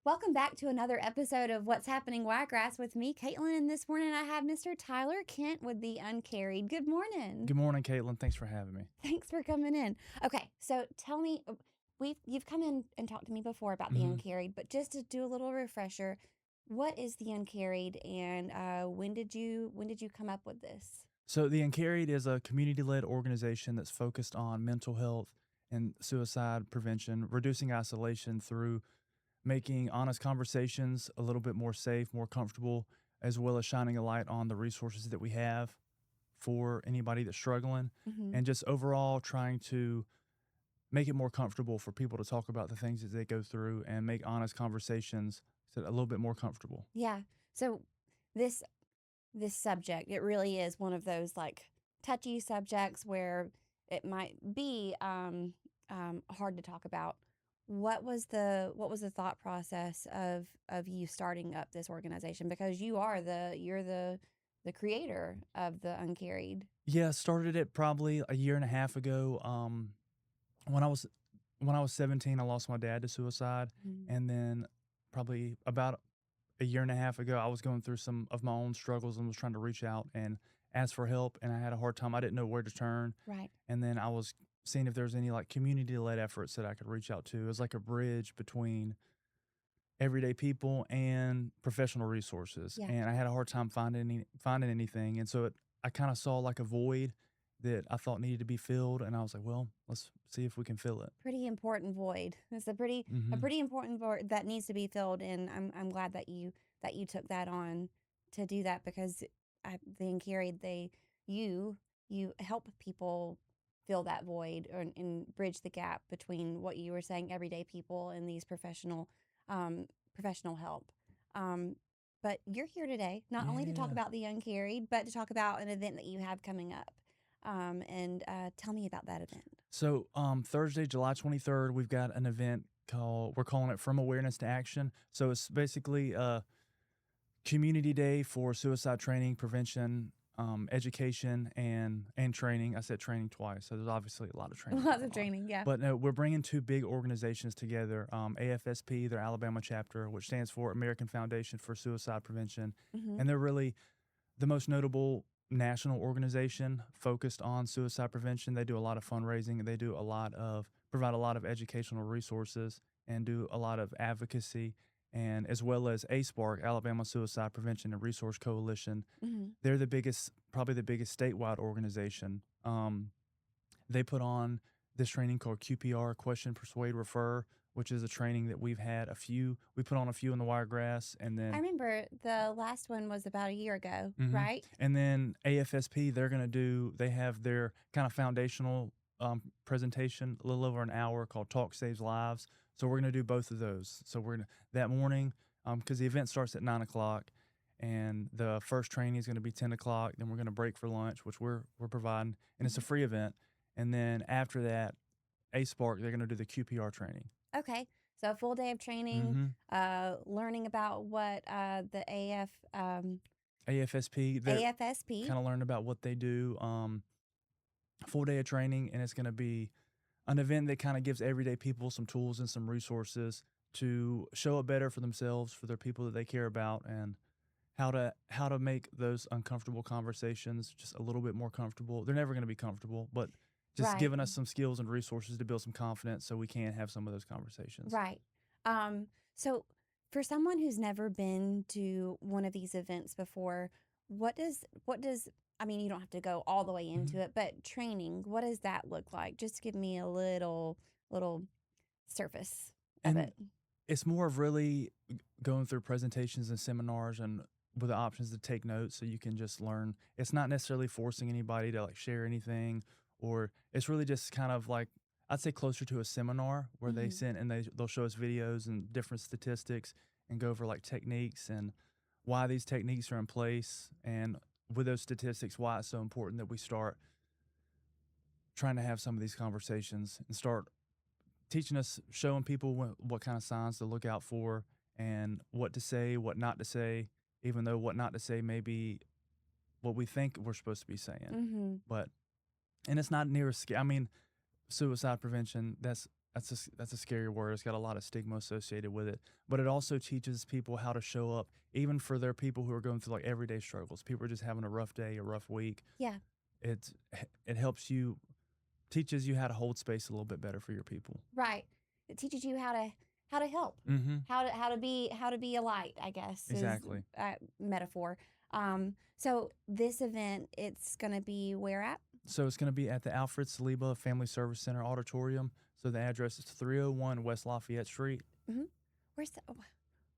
Welcome back to another episode of What's Happening Wiregrass with me, Caitlin. And this morning I have Mr. Tyler Kent with the Uncarried. Good morning. Good morning, Caitlin. Thanks for having me. Thanks for coming in. Okay, so tell me, you've come in and talked to me before about the Uncarried, but just to do a little refresher, what is the Uncarried, and when did you come up with this? So the Uncarried is a community-led organization that's focused on mental health and suicide prevention, reducing isolation through making honest conversations a little bit more safe, more comfortable, as well as shining a light on the resources that we have for anybody that's struggling, and just overall trying to make it more comfortable for people to talk about the things that they go through and make honest conversations a little bit more comfortable. Yeah. So this subject, it really is one of those like touchy subjects where it might be hard to talk about. What was the thought process of you starting up this organization? Because you're the creator of the Uncarried. Yeah, started it probably a year and a half ago. When I was 17, I lost my dad to suicide, and then probably about a year and a half ago, I was going through some of my own struggles and was trying to reach out and ask for help, and I had a hard time. I didn't know where to turn. Right. And then I was seeing if there was any like community-led efforts that I could reach out to. It was like a bridge between everyday people and professional resources. Yeah. And I had a hard time finding anything. And so I kind of saw like a void that I thought needed to be filled, and I was like, well, let's see if we can fill it. Pretty important void. It's a pretty important void that needs to be filled, and I'm glad that you took that on to do that, because the Uncarried, you help people fill that void and bridge the gap between what you were saying, everyday people, and these professional help. But you're here today not only to talk about the Uncarried, but to talk about an event that you have coming up. And tell me about that event. So Thursday, July 23rd, we've got an event we're calling it From Awareness to Action. So it's basically a community day for suicide training, prevention, education, and training. I said training twice, so there's obviously a lot of training. Lots of training, yeah. But no, we're bringing two big organizations together, AFSP, their Alabama chapter, which stands for American Foundation for Suicide Prevention, and they're really the most notable national organization focused on suicide prevention. They do a lot of fundraising, and they do provide a lot of educational resources and do a lot of advocacy, and as well as ASPARC, Alabama Suicide Prevention and Resource Coalition. They're probably the biggest statewide organization. They put on this training called QPR, Question, Persuade, Refer, which is a training that we've had we put on a few in the Wiregrass, and then I remember the last one was about a year ago, right? And then AFSP, they have their kind of foundational presentation, a little over an hour, called Talk Saves Lives. So we're going to do both of those. So we're going to, that morning, because the event starts at 9 o'clock, and the first training is going to be 10 o'clock. Then we're going to break for lunch, which we're providing, and it's a free event. And then after that, ASPARC, they're going to do the QPR training. Okay, so a full day of training, learning about what the AFSP kind of learn about what they do. Full day of training, and it's going to be an event that kind of gives everyday people some tools and some resources to show up better for themselves, for their people that they care about, and how to make those uncomfortable conversations just a little bit more comfortable. They're never going to be comfortable, but just giving us some skills and resources to build some confidence so we can have some of those conversations. Right. So for someone who's never been to one of these events before, what does I mean, you don't have to go all the way into it, but training, what does that look like? Just give me a little surface of it. It's more of really going through presentations and seminars, and with the options to take notes so you can just learn. It's not necessarily forcing anybody to like share anything, or it's really just kind of like, I'd say closer to a seminar where they send and they'll show us videos and different statistics and go over like techniques and why these techniques are in place, and with those statistics, why it's so important that we start trying to have some of these conversations and start teaching us, showing people what kind of signs to look out for and what to say, what not to say, even though what not to say may be what we think we're supposed to be saying. And it's not near as scary. I mean, suicide prevention, that's that's a scary word. It's got a lot of stigma associated with it, but it also teaches people how to show up, even for their people who are going through like everyday struggles. People are just having a rough day, a rough week. Yeah. It's it helps you, teaches you how to hold space a little bit better for your people. Right. It teaches you how to help, Mm-hmm. how to be a light, I guess, is Exactly. metaphor. So this event, it's gonna be where at? So it's going to be at the Alfred Saliba Family Service Center Auditorium. So the address is 301 West Lafayette Street. Hmm. Where's that?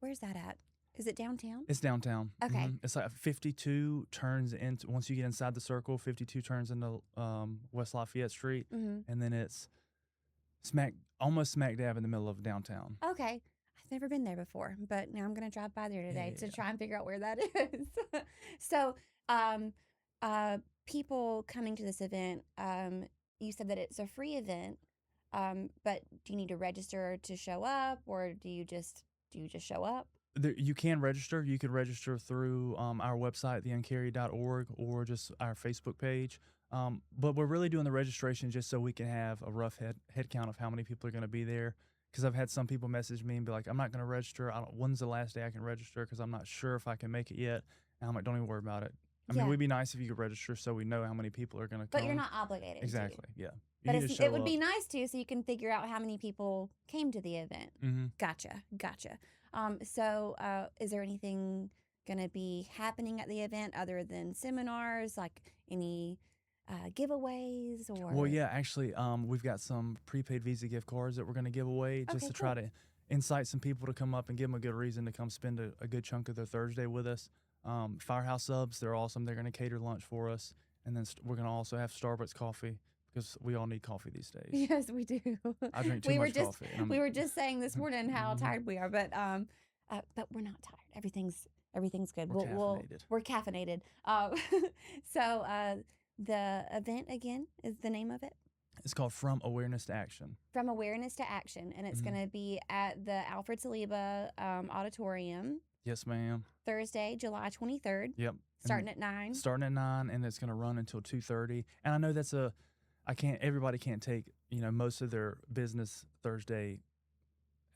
Where's that at? Is it downtown? It's downtown. Okay. It's like 52 turns into, once you get inside the circle, 52 turns into West Lafayette Street, Hmm. and then it's almost smack dab in the middle of downtown. Okay. I've never been there before, but now I'm gonna drive by there today to Yeah. try and figure out where that is. So, um, people coming to this event, you said that it's a free event, but do you need to register to show up, or do you just show up? You can register. You can register through our website, theuncarried.org, or just our Facebook page. But we're really doing the registration just so we can have a rough head count of how many people are going to be there. Because I've had some people message me and be like, I'm not going to register. When's the last day I can register? Because I'm not sure if I can make it yet. And I'm like, don't even worry about it. I mean, Yeah, it would be nice if you could register so we know how many people are going to but you're come. not obligated to. Exactly. Yeah. You But need to it show would up. be nice to, so you can figure out how many people came to the event. Mm-hmm. Gotcha. So, is there anything going to be happening at the event other than seminars, like any giveaways Well, or? yeah, actually, we've got some prepaid Visa gift cards that we're going to give away just Okay, to try cool. to incite some people to come up and give them a good reason to come spend a good chunk of their Thursday with us. Firehouse Subs, they're awesome. They're going to cater lunch for us. And then we're going to also have Starbucks coffee because we all need coffee these days. Yes, we do. I drink too we were much just coffee. And we were just saying this morning how Mhm. tired we are, but we're not tired. Everything's good. We're caffeinated. We're caffeinated. So the event again is the name of it. It's called From Awareness to Action. From Awareness to Action, and it's Mhm. going to be at the Alfred Saliba Auditorium Yes, ma'am. Thursday, July 23rd, Yep. starting at 9. Starting at 9, and it's going to run until 2:30. And I know everybody can't take, most of their business Thursday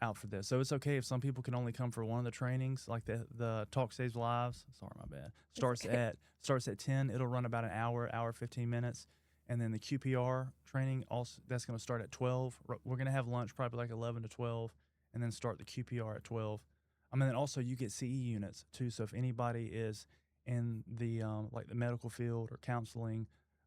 out for this. So it's okay if some people can only come for one of the trainings, like the Talk Saves Lives. Sorry, my bad. Starts at 10. It'll run about an hour 15 minutes. And then the QPR training, also that's going to start at 12. We're going to have lunch probably like 11 to 12, and then start the QPR at 12. I mean, then also you get CE units too. So if anybody is in the like the medical field or counseling,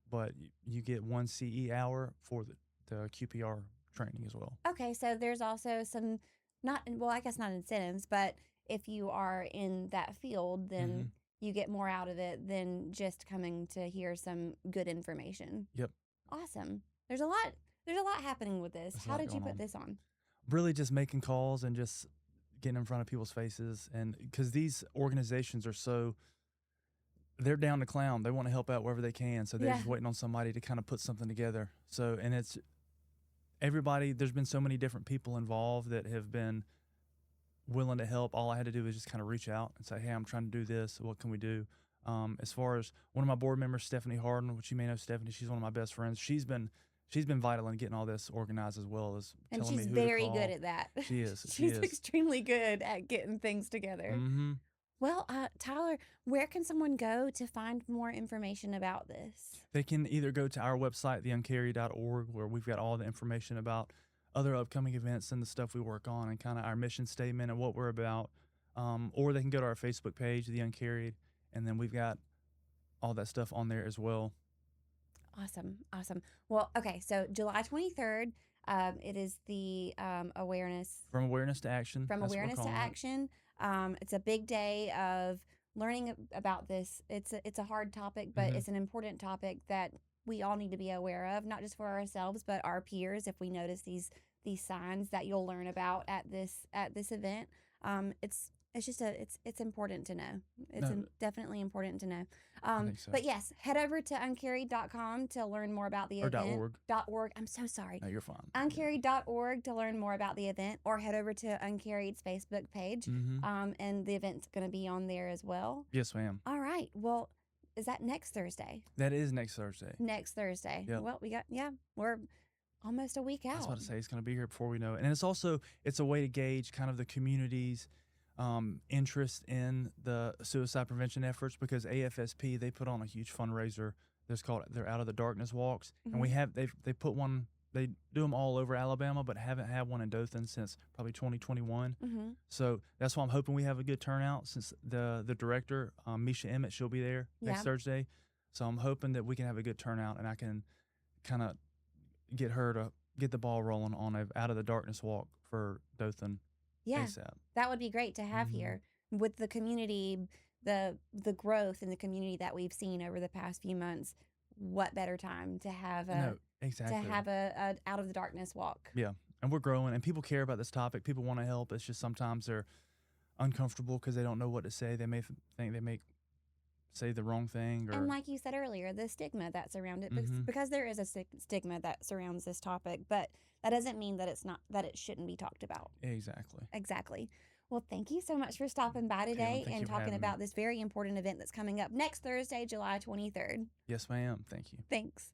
but you get one CE hour for the QPR training as well. Okay, so there's also some I guess not incentives, but if you are in that field, then you get more out of it than just coming to hear some good information. Yep. Awesome. There's a lot happening with this. There's a How lot did you going put on. this on? Really just making calls and just getting in front of people's faces. And because these organizations they're down to clown. They want to help out wherever they can. So they're Yeah. just waiting on somebody to kind of put something together. So, and it's everybody, there's been so many different people involved that have been willing to help. All I had to do was just kind of reach out and say, hey, I'm trying to do this. What can we do? As far as one of my board members, Stephanie Harden, which you may know Stephanie, she's one of my best friends. She's been vital in getting all this organized as well as And telling me she's who to very call. good at that. She is. She's extremely good at getting things together. Mm-hmm. Well, Tyler, where can someone go to find more information about this? They can either go to our website, theuncarried.org, where we've got all the information about other upcoming events and the stuff we work on and kind of our mission statement and what we're about. Or they can go to our Facebook page, The Uncarried, and then we've got all that stuff on there as well. Awesome. Well, okay, so July 23rd, it is the awareness. From Awareness to Action. From that's what we're Awareness to calling it. Action. It's a big day of learning about this. It's a hard topic, but Mhm. it's an important topic that we all need to be aware of, not just for ourselves, but our peers. If we notice these signs that you'll learn about at this event, it's important to know. It's No. definitely important to know. I think so. But yes, head over to uncarried.com to learn more about the Or event. .org. .org. I'm so sorry. No, you're fine. Uncarried.org to learn more about the event, or head over to Uncarried's Facebook page. Mm-hmm. And the event's going to be on there as well. Yes, ma'am. All right. Well, is that next Thursday? That is next Thursday. Next Thursday. Yep. Well, we're almost a week I was out. about to say it's going to be here before we know it, and it's also it's a way to gauge kind of the community's interest in the suicide prevention efforts because AFSP they put on a huge fundraiser. There's called their Out of the Darkness walks, and Hmm. they put one. They do them all over Alabama, but haven't had one in Dothan since probably 2021. Hmm. So that's why I'm hoping we have a good turnout. Since the director Misha Emmett she'll be there next Yeah. Thursday, so I'm hoping that we can have a good turnout and I can kind of get her to get the ball rolling on a Out of the Darkness walk for Dothan Yeah. ASAP. That would be great to have Hmm. here with the community, the growth in the community that we've seen over the past few months. What better time No, to exactly. have a out of the darkness walk? Yeah, and we're growing, and people care about this topic. People want to help. It's just sometimes they're uncomfortable because they don't know what to say. They may think they may say the wrong thing, And or like you said earlier, the stigma that surrounds it, hmm because there is a stigma that surrounds this topic, but that doesn't mean that it's not that it shouldn't be talked about. exactly. Exactly. Well, thank you so much for stopping by Okay, well, today thank and you for talking having me. about this very important event that's coming up next Thursday, July 23rd. Yes, ma'am. Thank you. Thanks.